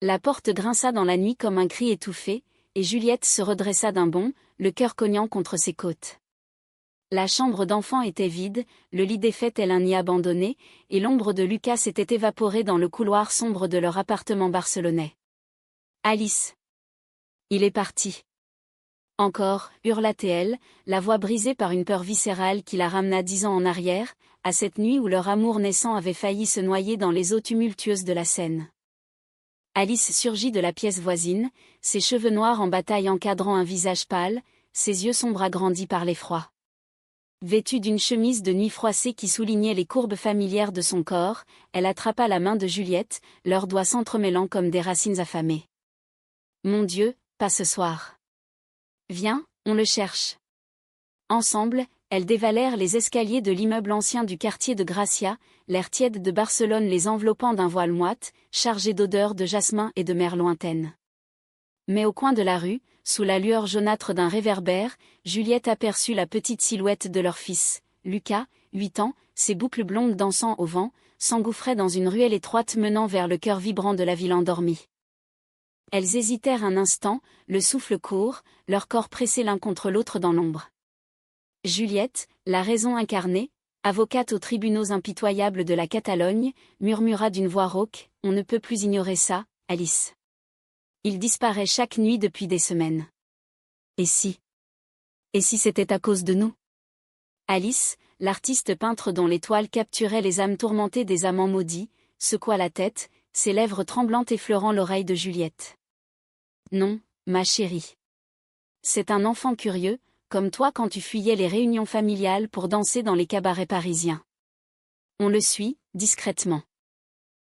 La porte grinça dans la nuit comme un cri étouffé, et Juliette se redressa d'un bond, le cœur cognant contre ses côtes. La chambre d'enfant était vide, le lit défait tel un nid abandonné, et l'ombre de Lucas s'était évaporée dans le couloir sombre de leur appartement barcelonais. « Alice ! Il est parti !» Encore, hurla-t-elle, la voix brisée par une peur viscérale qui la ramena 10 ans en arrière, à cette nuit où leur amour naissant avait failli se noyer dans les eaux tumultueuses de la Seine. Alice surgit de la pièce voisine, ses cheveux noirs en bataille encadrant un visage pâle, ses yeux sombres agrandis par l'effroi. Vêtue d'une chemise de nuit froissée qui soulignait les courbes familières de son corps, elle attrapa la main de Juliette, leurs doigts s'entremêlant comme des racines affamées. « Mon Dieu, pas ce soir. Viens, on le cherche. » Ensemble, elles dévalèrent les escaliers de l'immeuble ancien du quartier de Gracia, l'air tiède de Barcelone les enveloppant d'un voile moite, chargé d'odeurs de jasmin et de mer lointaine. Mais au coin de la rue, sous la lueur jaunâtre d'un réverbère, Juliette aperçut la petite silhouette de leur fils, Lucas, 8 ans, ses boucles blondes dansant au vent, s'engouffraient dans une ruelle étroite menant vers le cœur vibrant de la ville endormie. Elles hésitèrent un instant, le souffle court, leur corps pressés l'un contre l'autre dans l'ombre. Juliette, la raison incarnée, avocate aux tribunaux impitoyables de la Catalogne, murmura d'une voix rauque, « On ne peut plus ignorer ça, Alice. Il disparaît chaque nuit depuis des semaines. Et si c'était à cause de nous ?» Alice, l'artiste peintre dont les toiles capturaient les âmes tourmentées des amants maudits, secoua la tête, ses lèvres tremblantes effleurant l'oreille de Juliette. « Non, ma chérie. C'est un enfant curieux, comme toi quand tu fuyais les réunions familiales pour danser dans les cabarets parisiens. On le suit, discrètement.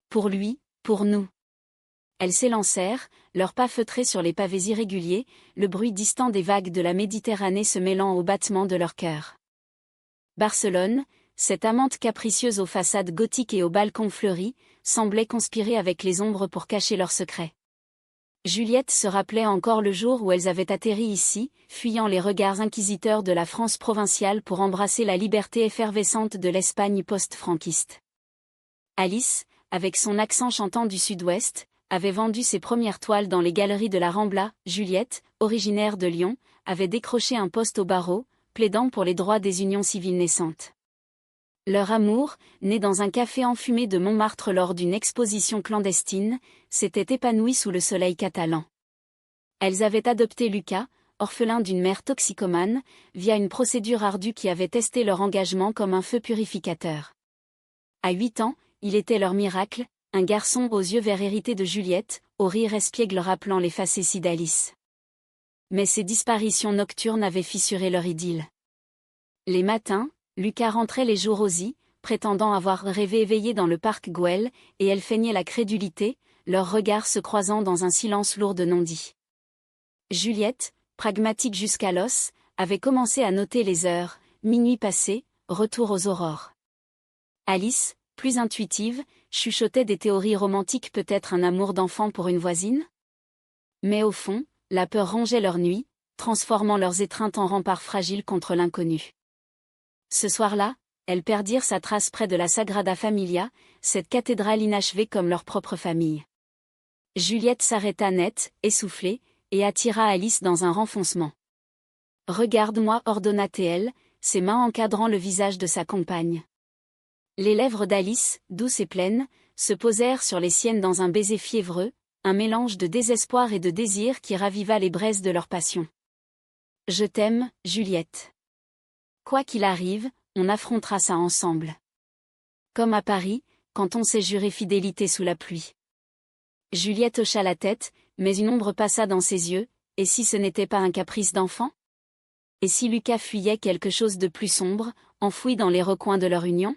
Pour lui, pour nous. » Elles s'élancèrent, leurs pas feutrés sur les pavés irréguliers, le bruit distant des vagues de la Méditerranée se mêlant au battement de leur cœur. Barcelone, cette amante capricieuse aux façades gothiques et aux balcons fleuris, semblait conspirer avec les ombres pour cacher leurs secrets. Juliette se rappelait encore le jour où elles avaient atterri ici, fuyant les regards inquisiteurs de la France provinciale pour embrasser la liberté effervescente de l'Espagne post-franquiste. Alice, avec son accent chantant du sud-ouest, avait vendu ses premières toiles dans les galeries de la Rambla. Juliette, originaire de Lyon, avait décroché un poste au barreau, plaidant pour les droits des unions civiles naissantes. Leur amour, né dans un café enfumé de Montmartre lors d'une exposition clandestine, s'était épanoui sous le soleil catalan. Elles avaient adopté Lucas, orphelin d'une mère toxicomane, via une procédure ardue qui avait testé leur engagement comme un feu purificateur. À 8 ans, il était leur miracle, un garçon aux yeux verts hérité de Juliette, au rire espiègle rappelant les facéties d'Alice. Mais ces disparitions nocturnes avaient fissuré leur idylle. Les matins, Lucas rentrait les jours rosy, prétendant avoir rêvé éveillé dans le parc Güell, et elle feignait la crédulité, leurs regards se croisant dans un silence lourd de non-dits. Juliette, pragmatique jusqu'à l'os, avait commencé à noter les heures, minuit passé, retour aux aurores. Alice, plus intuitive, chuchotait des théories romantiques, peut-être un amour d'enfant pour une voisine. Mais au fond, la peur rongeait leurs nuits, transformant leurs étreintes en remparts fragiles contre l'inconnu. Ce soir-là, elles perdirent sa trace près de la Sagrada Familia, cette cathédrale inachevée comme leur propre famille. Juliette s'arrêta net, essoufflée, et attira Alice dans un renfoncement. « Regarde-moi » ordonna-t-elle, ses mains encadrant le visage de sa compagne. Les lèvres d'Alice, douces et pleines, se posèrent sur les siennes dans un baiser fiévreux, un mélange de désespoir et de désir qui raviva les braises de leur passion. « Je t'aime, Juliette. Quoi qu'il arrive, on affrontera ça ensemble. Comme à Paris, quand on s'est juré fidélité sous la pluie. » Juliette hocha la tête, mais une ombre passa dans ses yeux, et si ce n'était pas un caprice d'enfant? Et si Lucas fuyait quelque chose de plus sombre, enfoui dans les recoins de leur union?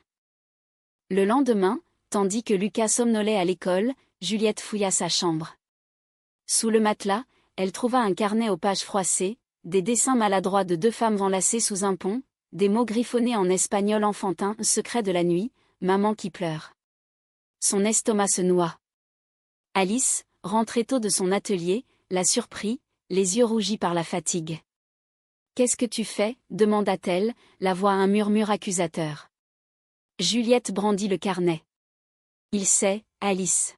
Le lendemain, tandis que Lucas somnolait à l'école, Juliette fouilla sa chambre. Sous le matelas, elle trouva un carnet aux pages froissées, des dessins maladroits de 2 femmes enlacées sous un pont, des mots griffonnés en espagnol enfantin, secret de la nuit, maman qui pleure. Son estomac se noua. Alice, rentrée tôt de son atelier, la surprit, les yeux rougis par la fatigue. « Qu'est-ce que tu fais » demanda-t-elle, la voix à un murmure accusateur. Juliette brandit le carnet. « Il sait, Alice.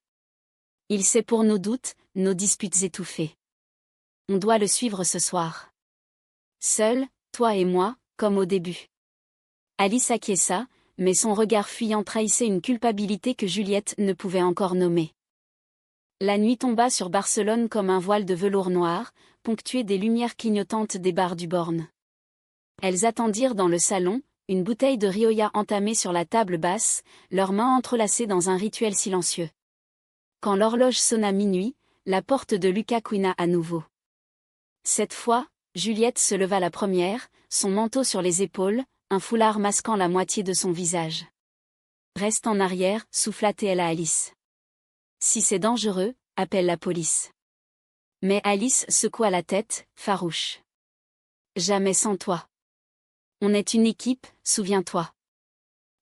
Il sait pour nos doutes, nos disputes étouffées. On doit le suivre ce soir. Seul, toi et moi, comme au début. Alice acquiesça, mais son regard fuyant trahissait une culpabilité que Juliette ne pouvait encore nommer. La nuit tomba sur Barcelone comme un voile de velours noir, ponctué des lumières clignotantes des bars du Born. Elles attendirent dans le salon, une bouteille de Rioja entamée sur la table basse, leurs mains entrelacées dans un rituel silencieux. Quand l'horloge sonna minuit, la porte de Lucas couina à nouveau. Cette fois, Juliette se leva la première, son manteau sur les épaules, un foulard masquant la moitié de son visage. « Reste en arrière », souffla-t-elle à Alice. « Si c'est dangereux, appelle la police. » Mais Alice secoua la tête, farouche. « Jamais sans toi. On est une équipe, souviens-toi. »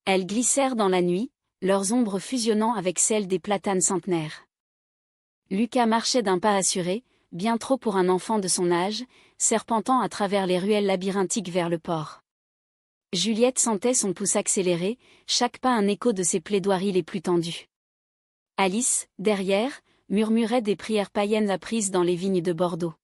Elles glissèrent dans la nuit, leurs ombres fusionnant avec celles des platanes centenaires. Lucas marchait d'un pas assuré, bien trop pour un enfant de son âge, serpentant à travers les ruelles labyrinthiques vers le port. Juliette sentait son pouce accélérer, chaque pas un écho de ses plaidoiries les plus tendues. Alice, derrière, murmurait des prières païennes apprises dans les vignes de Bordeaux.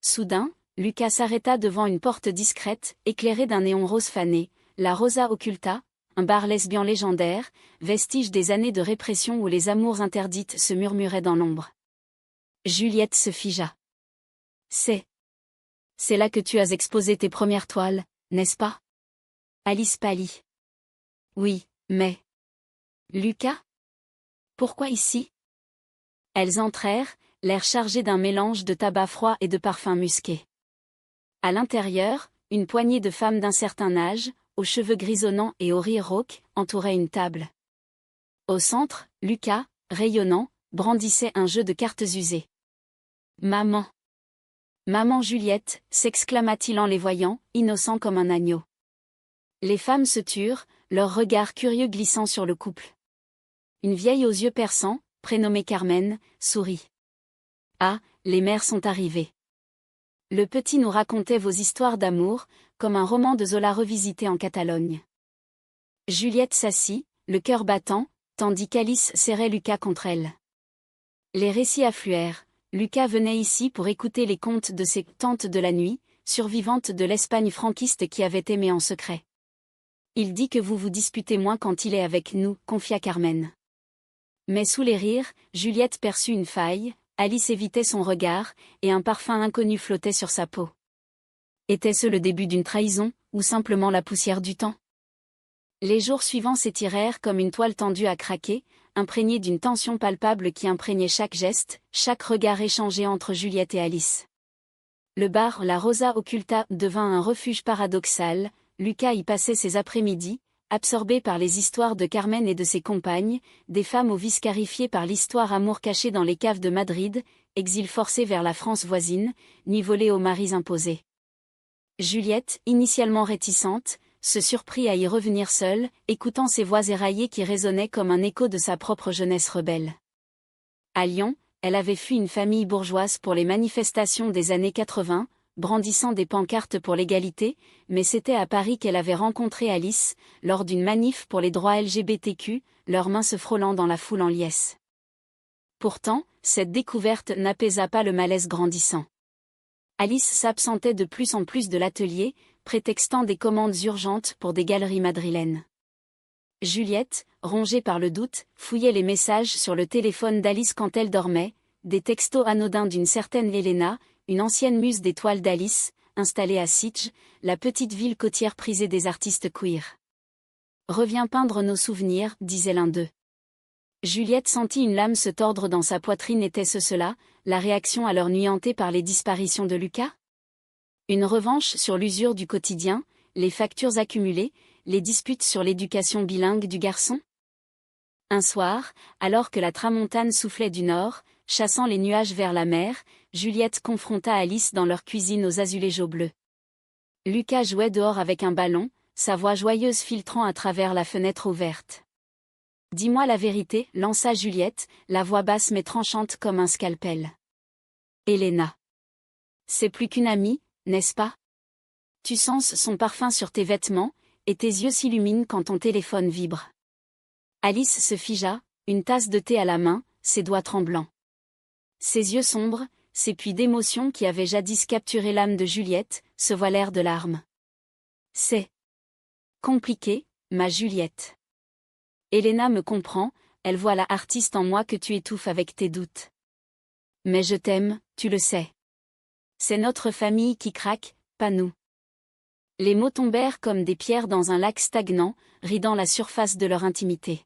Soudain, Lucas s'arrêta devant une porte discrète, éclairée d'un néon rose fané, la Rosa Occulta, un bar lesbien légendaire, vestige des années de répression où les amours interdites se murmuraient dans l'ombre. Juliette se figea. C'est là que tu as exposé tes premières toiles, n'est-ce pas? Alice pâlit. Oui, mais... Lucas? Pourquoi ici? Elles entrèrent, l'air chargé d'un mélange de tabac froid et de parfums musqués. À l'intérieur, une poignée de femmes d'un certain âge, aux cheveux grisonnants et au rire rauque, entouraient une table. Au centre, Lucas, rayonnant, brandissait un jeu de cartes usées. « Maman! Maman Juliette !» s'exclama-t-il en les voyant, innocent comme un agneau. Les femmes se turent, leurs regards curieux glissant sur le couple. Une vieille aux yeux perçants, prénommée Carmen, sourit. « Ah, les mères sont arrivées. Le petit nous racontait vos histoires d'amour, comme un roman de Zola revisité en Catalogne. » Juliette s'assit, le cœur battant, tandis qu'Alice serrait Lucas contre elle. Les récits affluèrent. Lucas venait ici pour écouter les contes de ses tantes de la nuit, survivantes de l'Espagne franquiste qui avait aimé en secret. « Il dit que vous vous disputez moins quand il est avec nous, » confia Carmen. Mais sous les rires, Juliette perçut une faille, Alice évitait son regard, et un parfum inconnu flottait sur sa peau. Était-ce le début d'une trahison, ou simplement la poussière du temps? Les jours suivants s'étirèrent comme une toile tendue à craquer, imprégnée d'une tension palpable qui imprégnait chaque geste, chaque regard échangé entre Juliette et Alice. Le bar La Rosa Occulta devint un refuge paradoxal, Lucas y passait ses après-midi, absorbé par les histoires de Carmen et de ses compagnes, des femmes aux vies scarifiées par l'histoire amour caché dans les caves de Madrid, exil forcé vers la France voisine, nivelé aux maris imposés. Juliette, initialement réticente, se surprit à y revenir seule, écoutant ces voix éraillées qui résonnaient comme un écho de sa propre jeunesse rebelle. À Lyon, elle avait fui une famille bourgeoise pour les manifestations des années 80, brandissant des pancartes pour l'égalité, mais c'était à Paris qu'elle avait rencontré Alice, lors d'une manif pour les droits LGBTQ, leurs mains se frôlant dans la foule en liesse. Pourtant, cette découverte n'apaisa pas le malaise grandissant. Alice s'absentait de plus en plus de l'atelier, prétextant des commandes urgentes pour des galeries madrilènes. Juliette, rongée par le doute, fouillait les messages sur le téléphone d'Alice quand elle dormait, des textos anodins d'une certaine Elena, une ancienne muse des toiles d'Alice, installée à Sitges, la petite ville côtière prisée des artistes queer. « Reviens peindre nos souvenirs », disait l'un d'eux. Juliette sentit une lame se tordre dans sa poitrine. Était-ce cela, la réaction à leur nuit hantée par les disparitions de Lucas? Une revanche sur l'usure du quotidien, les factures accumulées, les disputes sur l'éducation bilingue du garçon? Un soir, alors que la tramontane soufflait du nord, chassant les nuages vers la mer, Juliette confronta Alice dans leur cuisine aux azulégeaux bleus. Lucas jouait dehors avec un ballon, sa voix joyeuse filtrant à travers la fenêtre ouverte. « Dis-moi la vérité », lança Juliette, la voix basse mais tranchante comme un scalpel. « Elena. C'est plus qu'une amie, n'est-ce pas? Tu sens son parfum sur tes vêtements, et tes yeux s'illuminent quand ton téléphone vibre. » Alice se figea, une tasse de thé à la main, ses doigts tremblants. Ses yeux sombres, ces puits d'émotion qui avaient jadis capturé l'âme de Juliette, se voilèrent de larmes. C'est compliqué, ma Juliette. Elena me comprend, elle voit la artiste en moi que tu étouffes avec tes doutes. Mais je t'aime, tu le sais. C'est notre famille qui craque, pas nous. Les mots tombèrent comme des pierres dans un lac stagnant, ridant la surface de leur intimité.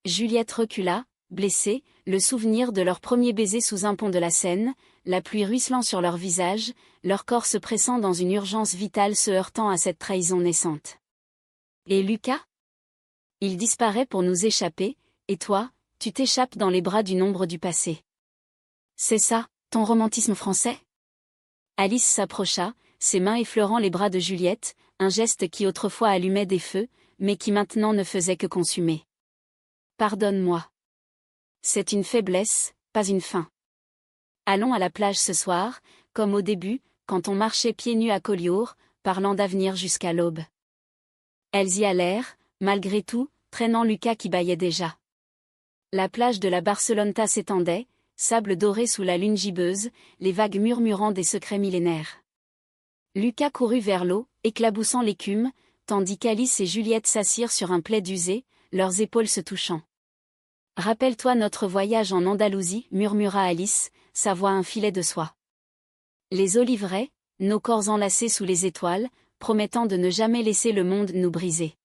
Juliette recula, blessée, le souvenir de leur premier baiser sous un pont de la Seine, la pluie ruisselant sur leur visage, leur corps se pressant dans une urgence vitale se heurtant à cette trahison naissante. Et Lucas ? Il disparaît pour nous échapper, et toi, tu t'échappes dans les bras d'une ombre du passé. C'est ça, ton romantisme français ? Alice s'approcha, ses mains effleurant les bras de Juliette, un geste qui autrefois allumait des feux, mais qui maintenant ne faisait que consumer. Pardonne-moi. C'est une faiblesse, pas une faim. Allons à la plage ce soir, comme au début, quand on marchait pieds nus à Collioure, parlant d'avenir jusqu'à l'aube. Elles y allèrent, malgré tout, traînant Lucas qui bâillait déjà. La plage de la Barceloneta s'étendait, sable doré sous la lune gibbeuse, les vagues murmurant des secrets millénaires. Lucas courut vers l'eau, éclaboussant l'écume, tandis qu'Alice et Juliette s'assirent sur un plaid usé, leurs épaules se touchant. « Rappelle-toi notre voyage en Andalousie, murmura Alice, sa voix un filet de soie. Les oliveraies, nos corps enlacés sous les étoiles, promettant de ne jamais laisser le monde nous briser.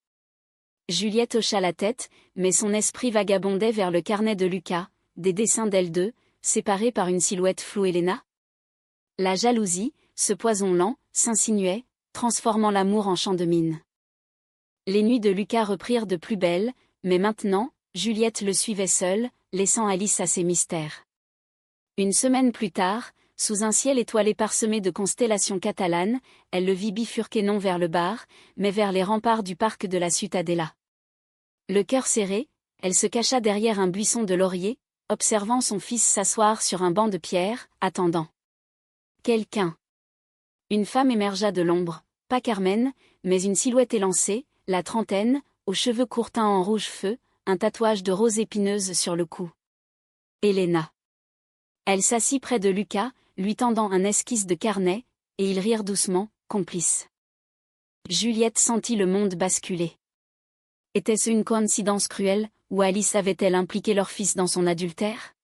Juliette hocha la tête, mais son esprit vagabondait vers le carnet de Lucas, des dessins d'elles deux, séparés par une silhouette floue Elena. La jalousie, ce poison lent, s'insinuait, transformant l'amour en champ de mine. Les nuits de Lucas reprirent de plus belle, mais maintenant, Juliette le suivait seule, laissant Alice à ses mystères. Une semaine plus tard, sous un ciel étoilé parsemé de constellations catalanes, elle le vit bifurquer non vers le bar, mais vers les remparts du parc de la Ciutadella. Le cœur serré, elle se cacha derrière un buisson de lauriers, observant son fils s'asseoir sur un banc de pierre, attendant. Quelqu'un. Une femme émergea de l'ombre, pas Carmen, mais une silhouette élancée, la trentaine, aux cheveux courts teints en rouge feu, un tatouage de rose épineuse sur le cou. Elena. Elle s'assit près de Lucas, lui tendant un esquisse de carnet, et ils rirent doucement, complices. Juliette sentit le monde basculer. Était-ce une coïncidence cruelle, ou Alice avait-elle impliqué leur fils dans son adultère ?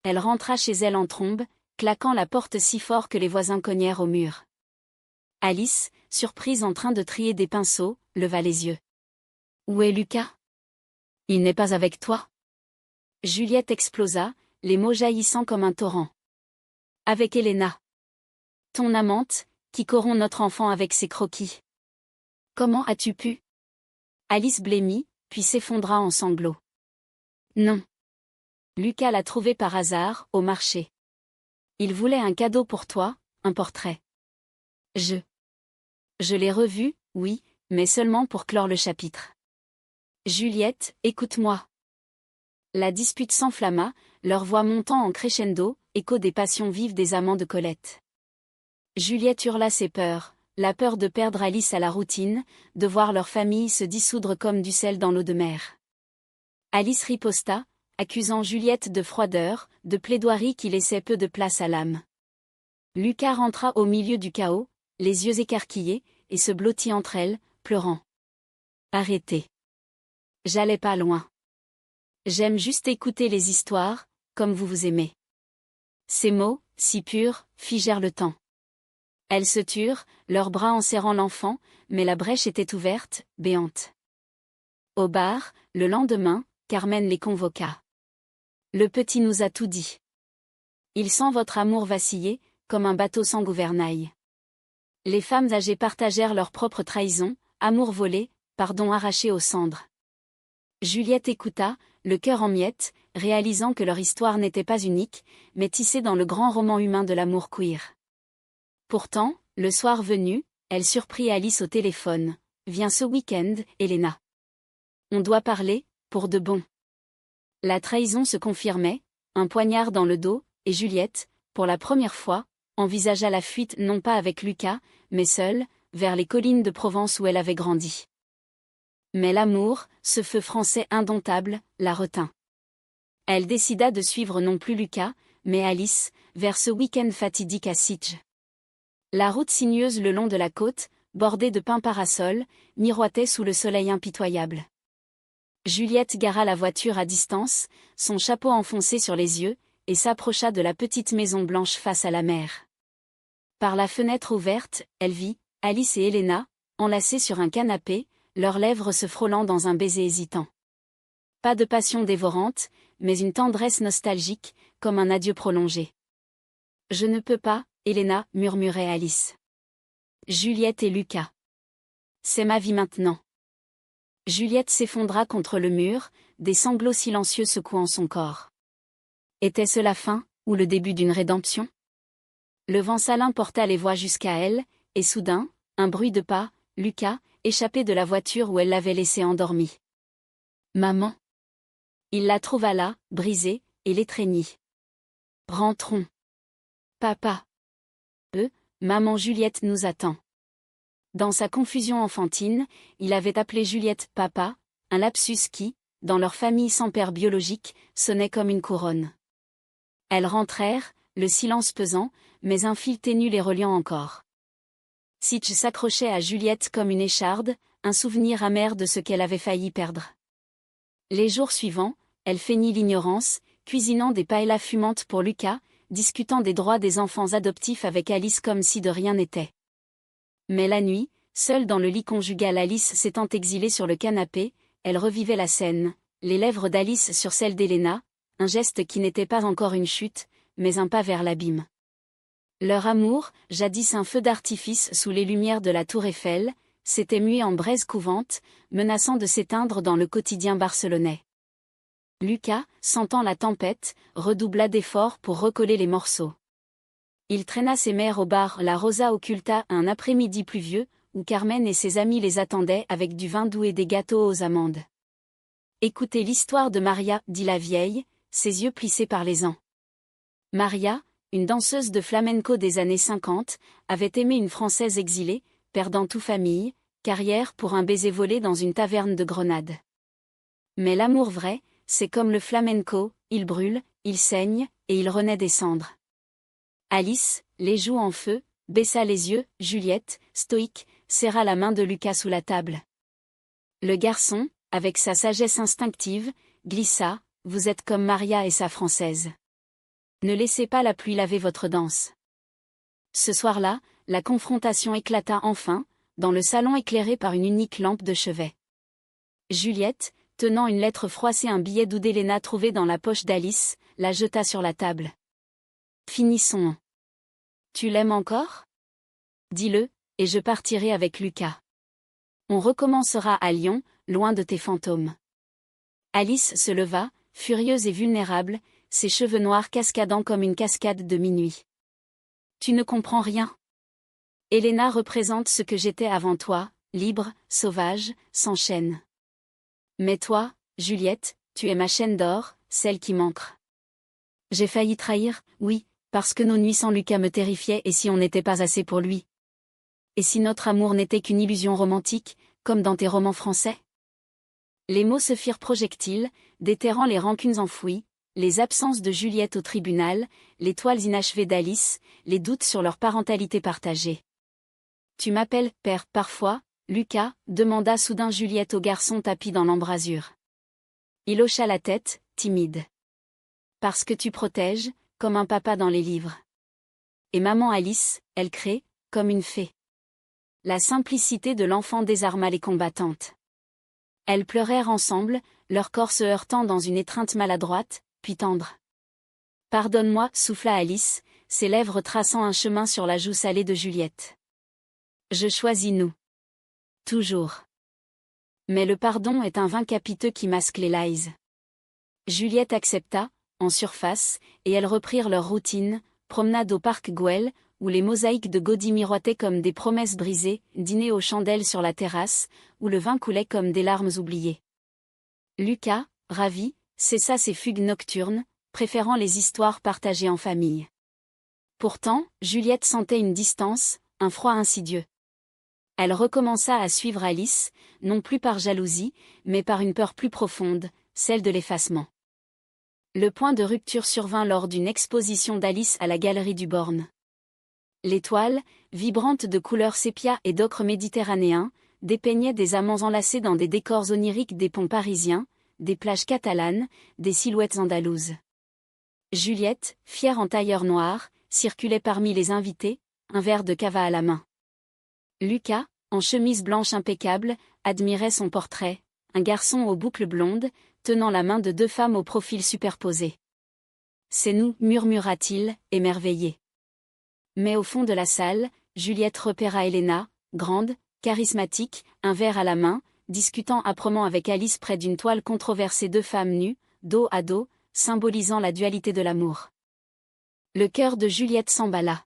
Elle rentra chez elle en trombe, claquant la porte si fort que les voisins cognèrent au mur. Alice, surprise en train de trier des pinceaux, leva les yeux. « Où est Lucas ? Il n'est pas avec toi ?» Juliette explosa, les mots jaillissant comme un torrent. « Avec Elena. Ton amante, qui corrompt notre enfant avec ses croquis. Comment as-tu pu ?» Alice blêmit, puis s'effondra en sanglots. « Non. Lucas l'a trouvé par hasard, au marché. Il voulait un cadeau pour toi, un portrait. Je l'ai revu, oui, mais seulement pour clore le chapitre. Juliette, écoute-moi. » La dispute s'enflamma, leur voix montant en crescendo, écho des passions vives des amants de Colette. Juliette hurla ses peurs, la peur de perdre Alice à la routine, de voir leur famille se dissoudre comme du sel dans l'eau de mer. Alice riposta, accusant Juliette de froideur, de plaidoirie qui laissait peu de place à l'âme. Lucas rentra au milieu du chaos, les yeux écarquillés, et se blottit entre elles, pleurant. « Arrêtez. J'allais pas loin. J'aime juste écouter les histoires, comme vous vous aimez. » Ces mots, si purs, figèrent le temps. Elles se turent, leurs bras enserrant l'enfant, mais la brèche était ouverte, béante. Au bar, le lendemain, Carmen les convoqua. « Le petit nous a tout dit. Il sent votre amour vaciller, comme un bateau sans gouvernail. » Les femmes âgées partagèrent leur propre trahison, amour volé, pardon arraché aux cendres. Juliette écouta, le cœur en miettes, réalisant que leur histoire n'était pas unique, mais tissée dans le grand roman humain de l'amour queer. Pourtant, le soir venu, elle surprit Alice au téléphone. « Viens ce week-end, Elena. On doit parler, pour de bon. » La trahison se confirmait, un poignard dans le dos, et Juliette, pour la première fois, envisagea la fuite non pas avec Lucas, mais seule, vers les collines de Provence où elle avait grandi. Mais l'amour, ce feu français indomptable, la retint. Elle décida de suivre non plus Lucas, mais Alice, vers ce week-end fatidique à Sitges. La route sinueuse le long de la côte, bordée de pins parasols, miroitait sous le soleil impitoyable. Juliette gara la voiture à distance, son chapeau enfoncé sur les yeux, et s'approcha de la petite maison blanche face à la mer. Par la fenêtre ouverte, elle vit Alice et Elena, enlacées sur un canapé, leurs lèvres se frôlant dans un baiser hésitant. Pas de passion dévorante, mais une tendresse nostalgique, comme un adieu prolongé. « Je ne peux pas, Elena, murmurait Alice. Juliette et Lucas. C'est ma vie maintenant. Juliette s'effondra contre le mur, des sanglots silencieux secouant son corps. Était-ce la fin, ou le début d'une rédemption? Le vent salin porta les voix jusqu'à elle, et soudain, un bruit de pas, Lucas, échappé de la voiture où elle l'avait laissé endormie. Maman. Il la trouva là, brisée, et l'étreignit. Rentrons. Papa. Maman Juliette nous attend. Dans sa confusion enfantine, il avait appelé Juliette papa, un lapsus qui, dans leur famille sans père biologique, sonnait comme une couronne. Elles rentrèrent, le silence pesant, mais un fil ténu les reliant encore. Sitges s'accrochait à Juliette comme une écharde, un souvenir amer de ce qu'elle avait failli perdre. Les jours suivants, elle feignit l'ignorance, cuisinant des paellas fumantes pour Lucas, discutant des droits des enfants adoptifs avec Alice comme si de rien n'était. Mais la nuit, seule dans le lit conjugal, Alice s'étant exilée sur le canapé, elle revivait la scène, les lèvres d'Alice sur celles d'Elena, un geste qui n'était pas encore une chute, mais un pas vers l'abîme. Leur amour, jadis un feu d'artifice sous les lumières de la tour Eiffel, s'était mué en braise couvante, menaçant de s'éteindre dans le quotidien barcelonais. Lucas, sentant la tempête, redoubla d'efforts pour recoller les morceaux. Il traîna ses mères au bar La Rosa Occulta un après-midi pluvieux, où Carmen et ses amis les attendaient avec du vin doux et des gâteaux aux amandes. « Écoutez l'histoire de Maria, dit la vieille, ses yeux plissés par les ans. Maria, une danseuse de flamenco des années 50, avait aimé une Française exilée, perdant tout famille, carrière pour un baiser volé dans une taverne de Grenade. Mais l'amour vrai, c'est comme le flamenco, il brûle, il saigne, et il renaît des cendres. Alice, les joues en feu, baissa les yeux, Juliette, stoïque, serra la main de Lucas sous la table. Le garçon, avec sa sagesse instinctive, glissa, « Vous êtes comme Maria et sa Française. Ne laissez pas la pluie laver votre danse. » Ce soir-là, la confrontation éclata enfin, dans le salon éclairé par une unique lampe de chevet. Juliette, tenant une lettre froissée, un billet doux d'Elena trouvé dans la poche d'Alice, la jeta sur la table. « Finissons. Tu l'aimes encore? Dis-le, et je partirai avec Lucas. On recommencera à Lyon, loin de tes fantômes. » Alice se leva, furieuse et vulnérable, ses cheveux noirs cascadant comme une cascade de minuit. « Tu ne comprends rien. Elena représente ce que j'étais avant toi, libre, sauvage, sans chaîne. Mais toi, Juliette, tu es ma chaîne d'or, celle qui m'ancre. J'ai failli trahir, oui, parce que nos nuits sans Lucas me terrifiaient, et si on n'était pas assez pour lui? Et si notre amour n'était qu'une illusion romantique, comme dans tes romans français? » Les mots se firent projectiles, déterrant les rancunes enfouies, les absences de Juliette au tribunal, les toiles inachevées d'Alice, les doutes sur leur parentalité partagée. « Tu m'appelles père parfois, Lucas ?» demanda soudain Juliette au garçon tapi dans l'embrasure. Il hocha la tête, timide. « Parce que tu protèges, comme un papa dans les livres. Et maman Alice, elle crée, comme une fée. » La simplicité de l'enfant désarma les combattantes. Elles pleurèrent ensemble, leur corps se heurtant dans une étreinte maladroite, puis tendre. « Pardonne-moi, souffla Alice, ses lèvres traçant un chemin sur la joue salée de Juliette. Je choisis nous. Toujours. Mais le pardon est un vin capiteux qui masque les lies. » Juliette accepta, en surface, et elles reprirent leur routine, promenade au parc Güell, où les mosaïques de Gaudí miroitaient comme des promesses brisées, dîner aux chandelles sur la terrasse, où le vin coulait comme des larmes oubliées. Lucas, ravi, cessa ses fugues nocturnes, préférant les histoires partagées en famille. Pourtant, Juliette sentait une distance, un froid insidieux. Elle recommença à suivre Alice, non plus par jalousie, mais par une peur plus profonde, celle de l'effacement. Le point de rupture survint lors d'une exposition d'Alice à la Galerie du Born. Les toiles, vibrantes de couleurs sépia et d'ocre méditerranéen, dépeignaient des amants enlacés dans des décors oniriques des ponts parisiens, des plages catalanes, des silhouettes andalouses. Juliette, fière en tailleur noir, circulait parmi les invités, un verre de cava à la main. Lucas, en chemise blanche impeccable, admirait son portrait, un garçon aux boucles blondes, tenant la main de deux femmes au profil superposé. « C'est nous, murmura-t-il, émerveillé. Mais au fond de la salle, Juliette repéra Helena, grande, charismatique, un verre à la main, discutant âprement avec Alice près d'une toile controversée, deux femmes nues, dos à dos, symbolisant la dualité de l'amour. Le cœur de Juliette s'emballa.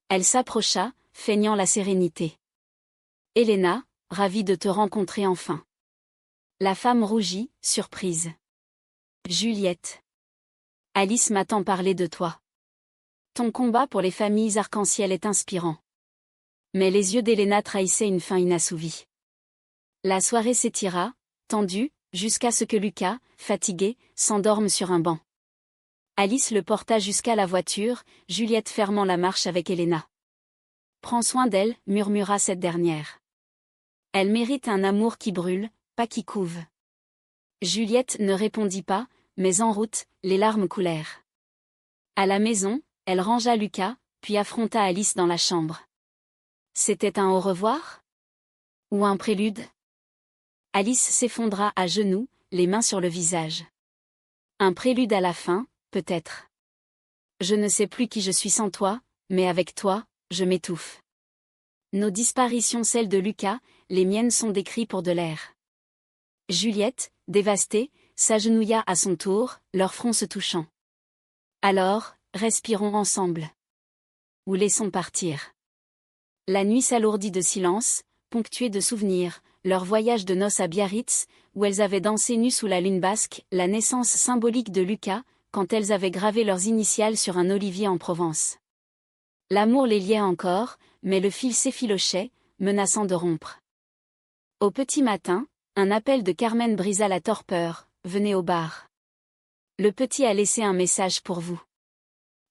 Elle s'approcha, feignant la sérénité. « Helena, ravie de te rencontrer enfin. » La femme rougit, surprise. « Juliette. Alice m'a tant parlé de toi. Ton combat pour les familles arc-en-ciel est inspirant. » Mais les yeux d'Helena trahissaient une faim inassouvie. La soirée s'étira, tendue, jusqu'à ce que Lucas, fatigué, s'endorme sur un banc. Alice le porta jusqu'à la voiture, Juliette fermant la marche avec Helena. « Prends soin d'elle, murmura cette dernière. Elle mérite un amour qui brûle, pas qui couve. » Juliette ne répondit pas, mais en route, les larmes coulèrent. À la maison, elle rangea Lucas, puis affronta Alice dans la chambre. C'était un au revoir? Ou un prélude? Alice s'effondra à genoux, les mains sur le visage. Un prélude à la fin, peut-être. Je ne sais plus qui je suis sans toi, mais avec toi, je m'étouffe. Nos disparitions, celles de Lucas, les miennes sont des cris pour de l'air. Juliette, dévastée, s'agenouilla à son tour, leurs fronts se touchant. Alors, respirons ensemble. Ou laissons partir. La nuit s'alourdit de silence, ponctuée de souvenirs, leur voyage de noces à Biarritz, où elles avaient dansé nues sous la lune basque, la naissance symbolique de Lucas, quand elles avaient gravé leurs initiales sur un olivier en Provence. L'amour les liait encore, mais le fil s'effilochait, menaçant de rompre. Au petit matin, un appel de Carmen brisa la torpeur, « Venez au bar. Le petit a laissé un message pour vous. »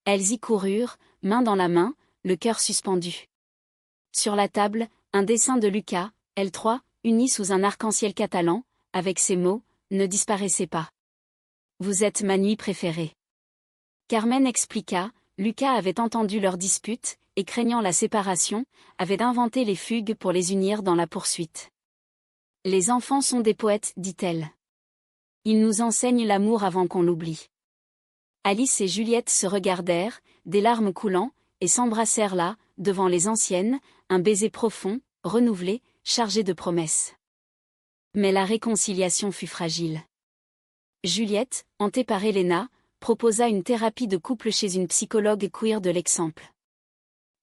Elles y coururent, main dans la main, le cœur suspendu. Sur la table, un dessin de Lucas, elles trois, unies sous un arc-en-ciel catalan, avec ces mots, « Ne disparaissez pas. Vous êtes ma nuit préférée. » Carmen expliqua, Lucas avait entendu leur dispute, et craignant la séparation, avait inventé les fugues pour les unir dans la poursuite. Les enfants sont des poètes, dit-elle. Ils nous enseignent l'amour avant qu'on l'oublie. Alice et Juliette se regardèrent, des larmes coulant, et s'embrassèrent là, devant les anciennes, un baiser profond, renouvelé, chargé de promesses. Mais la réconciliation fut fragile. Juliette, hantée par Helena, proposa une thérapie de couple chez une psychologue queer de l'Exemple.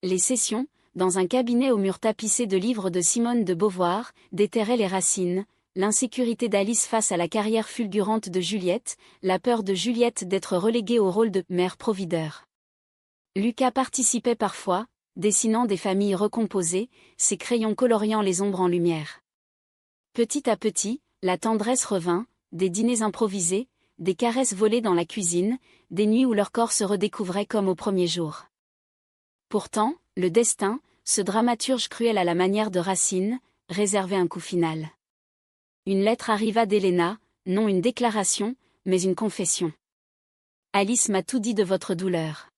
Les sessions, dans un cabinet aux murs tapissés de livres de Simone de Beauvoir, déterraient les racines, l'insécurité d'Alice face à la carrière fulgurante de Juliette, la peur de Juliette d'être reléguée au rôle de « mère provideur ». Lucas participait parfois, dessinant des familles recomposées, ses crayons coloriant les ombres en lumière. Petit à petit, la tendresse revint, des dîners improvisés, des caresses volées dans la cuisine, des nuits où leur corps se redécouvrait comme au premier jour. Pourtant, le destin, ce dramaturge cruel à la manière de Racine, réservait un coup final. Une lettre arriva d'Helena, non une déclaration, mais une confession. « Alice m'a tout dit de votre douleur.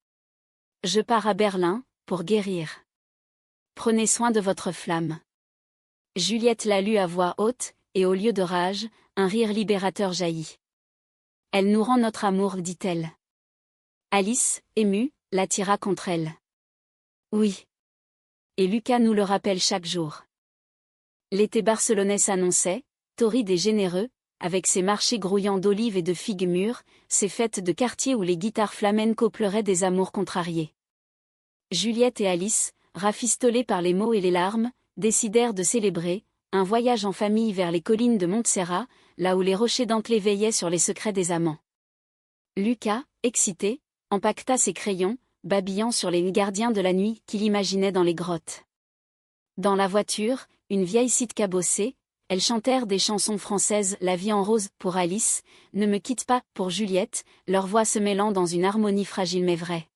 Je pars à Berlin, pour guérir. Prenez soin de votre flamme. » Juliette la lut à voix haute, et au lieu de rage, un rire libérateur jaillit. « Elle nous rend notre amour, dit-elle. » Alice, émue, l'attira contre elle. « Oui. Et Lucas nous le rappelle chaque jour. » L'été barcelonais s'annonçait, torride et généreux, avec ses marchés grouillants d'olives et de figues mûres, ses fêtes de quartier où les guitares flamenco pleuraient des amours contrariés. Juliette et Alice, rafistolées par les mots et les larmes, décidèrent de célébrer un voyage en famille vers les collines de Montserrat, là où les rochers dentelés veillaient sur les secrets des amants. Lucas, excité, empaqueta ses crayons, babillant sur les gardiens de la nuit qu'il imaginait dans les grottes. Dans la voiture, une vieille cite cabossée, Elles chantèrent des chansons françaises, La vie en rose pour Alice, Ne me quitte pas pour Juliette, leurs voix se mêlant dans une harmonie fragile mais vraie.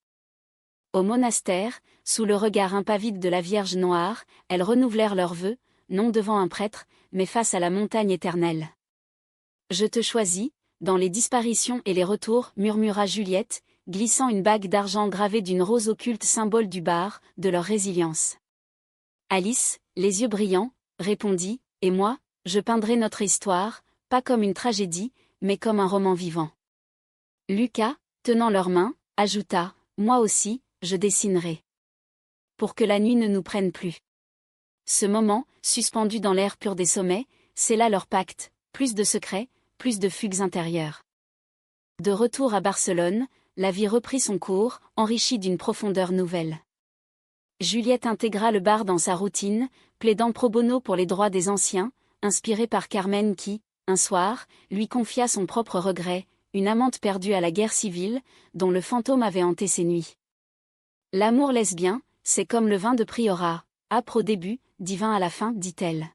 Au monastère, sous le regard impavide de la Vierge noire, elles renouvelèrent leurs vœux, non devant un prêtre, mais face à la montagne éternelle. Je te choisis, dans les disparitions et les retours, murmura Juliette, glissant une bague d'argent gravée d'une rose occulte symbole du bar, de leur résilience. Alice, les yeux brillants, répondit, et moi, je peindrai notre histoire, pas comme une tragédie, mais comme un roman vivant. Lucas, tenant leurs mains, ajouta, moi aussi, je dessinerai. Pour que la nuit ne nous prenne plus. Ce moment, suspendu dans l'air pur des sommets, c'est là leur pacte, plus de secrets, plus de fugues intérieures. De retour à Barcelone, la vie reprit son cours, enrichie d'une profondeur nouvelle. Juliette intégra le bar dans sa routine, plaidant pro bono pour les droits des anciens, inspirée par Carmen qui, un soir, lui confia son propre regret, une amante perdue à la guerre civile, dont le fantôme avait hanté ses nuits. L'amour lesbien, c'est comme le vin de Priorat, âpre au début, divin à la fin, dit-elle.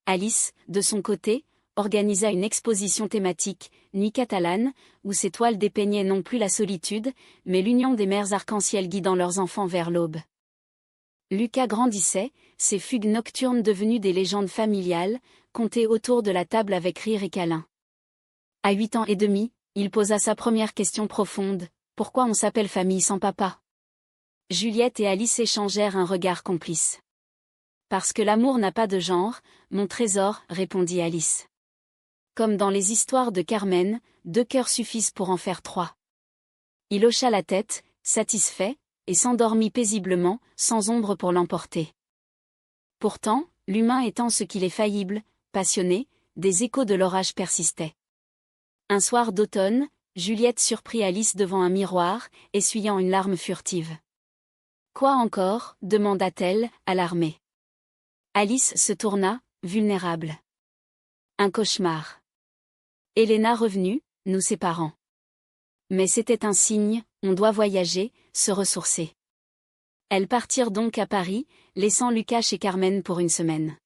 Alice, de son côté, organisa une exposition thématique, Nuit catalane, où ses toiles dépeignaient non plus la solitude, mais l'union des mères arc-en-ciel guidant leurs enfants vers l'aube. Lucas grandissait, ses fugues nocturnes devenues des légendes familiales, contées autour de la table avec rire et câlin. À 8 ans et demi, il posa sa première question profonde, pourquoi on s'appelle famille sans papa? Juliette et Alice échangèrent un regard complice. Parce que l'amour n'a pas de genre, mon trésor, répondit Alice. Comme dans les histoires de Carmen, 2 cœurs suffisent pour en faire 3. Il hocha la tête, satisfait, et s'endormit paisiblement, sans ombre pour l'emporter. Pourtant, l'humain étant ce qu'il est faillible, passionné, des échos de l'orage persistaient. Un soir d'automne, Juliette surprit Alice devant un miroir, essuyant une larme furtive. « Quoi encore » demanda-t-elle, alarmée. Alice se tourna, vulnérable. Un cauchemar. Elena revenue, nous séparant. Mais c'était un signe, on doit voyager, se ressourcer. Elles partirent donc à Paris, laissant Lucas chez Carmen pour une semaine.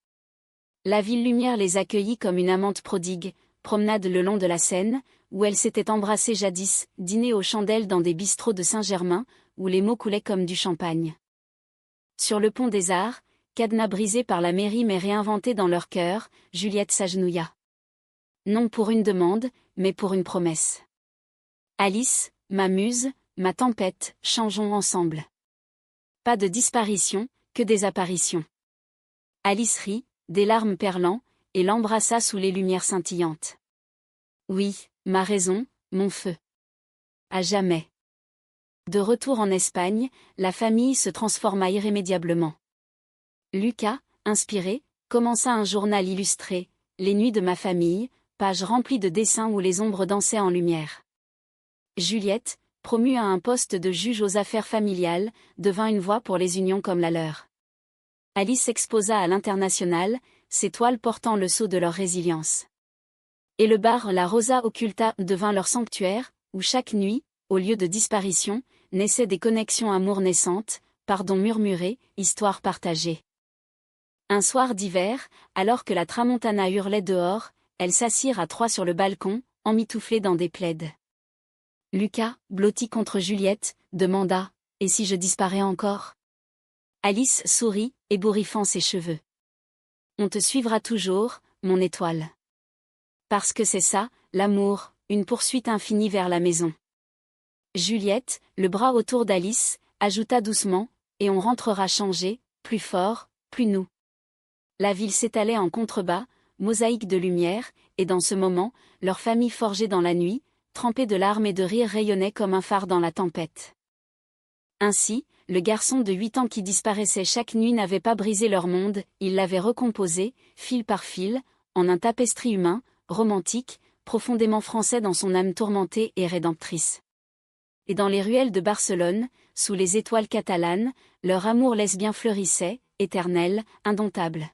La ville lumière les accueillit comme une amante prodigue, promenade le long de la Seine, où elles s'étaient embrassées jadis, dîner aux chandelles dans des bistrots de Saint-Germain, où les mots coulaient comme du champagne. Sur le pont des Arts, cadenas brisé par la mairie mais réinventé dans leur cœur, Juliette s'agenouilla. Non pour une demande, mais pour une promesse. Alice, ma muse, ma tempête, changeons ensemble. Pas de disparition, que des apparitions. Alice rit, des larmes perlant, et l'embrassa sous les lumières scintillantes. Oui, ma raison, mon feu. À jamais. De retour en Espagne, la famille se transforma irrémédiablement. Lucas, inspiré, commença un journal illustré, Les nuits de ma famille, page remplie de dessins où les ombres dansaient en lumière. Juliette, promue à un poste de juge aux affaires familiales, devint une voix pour les unions comme la leur. Alice exposa à l'international, ses toiles portant le sceau de leur résilience. Et le bar La Rosa Occulta devint leur sanctuaire, où chaque nuit, au lieu de disparition, naissaient des connexions amour naissantes, pardon murmuré, histoire partagée. Un soir d'hiver, alors que la tramontana hurlait dehors, elles s'assirent à 3 sur le balcon, emmitouflées dans des plaids. Lucas, blotti contre Juliette, demanda « Et si je disparais encore ?» Alice sourit, ébouriffant ses cheveux. « On te suivra toujours, mon étoile. Parce que c'est ça, l'amour, une poursuite infinie vers la maison. » Juliette, le bras autour d'Alice, ajouta doucement « Et on rentrera changé, plus fort, plus nous. » La ville s'étalait en contrebas, mosaïque de lumière, et dans ce moment, leur famille forgée dans la nuit, trempée de larmes et de rires rayonnait comme un phare dans la tempête. Ainsi, le garçon de 8 ans qui disparaissait chaque nuit n'avait pas brisé leur monde, il l'avait recomposé, fil par fil, en un tapestry humain, romantique, profondément français dans son âme tourmentée et rédemptrice. Et dans les ruelles de Barcelone, sous les étoiles catalanes, leur amour lesbien fleurissait, éternel, indomptable.